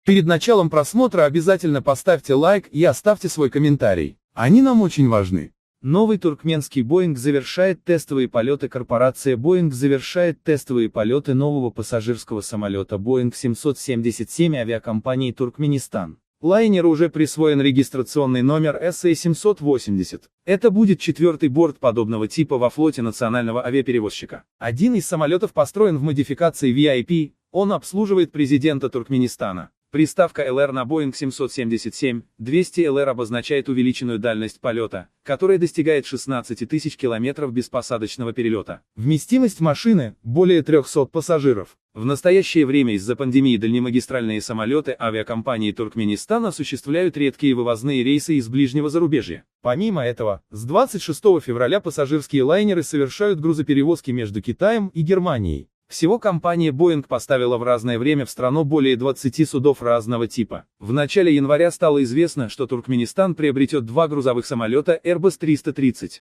Перед началом просмотра обязательно поставьте лайк и оставьте свой комментарий. Они нам очень важны. Новый туркменский Боинг завершает тестовые полеты. Корпорация Боинг завершает тестовые полеты нового пассажирского самолета Boeing 777 авиакомпании Туркменистан. Лайнеру уже присвоен регистрационный номер SA-780. Это будет четвертый борт подобного типа во флоте национального авиаперевозчика. Один из самолетов построен в модификации VIP, он обслуживает президента Туркменистана. Приставка LR на Boeing 777-200 LR обозначает увеличенную дальность полета, которая достигает 16 тысяч километров без посадочного перелета. Вместимость машины – более 300 пассажиров. В настоящее время из-за пандемии дальнемагистральные самолеты авиакомпании Туркменистан осуществляют редкие вывозные рейсы из ближнего зарубежья. Помимо этого, с 26 февраля пассажирские лайнеры совершают грузоперевозки между Китаем и Германией. Всего компания Boeing поставила в разное время в страну более 20 судов разного типа. В начале января стало известно, что Туркменистан приобретет два грузовых самолета Airbus 330.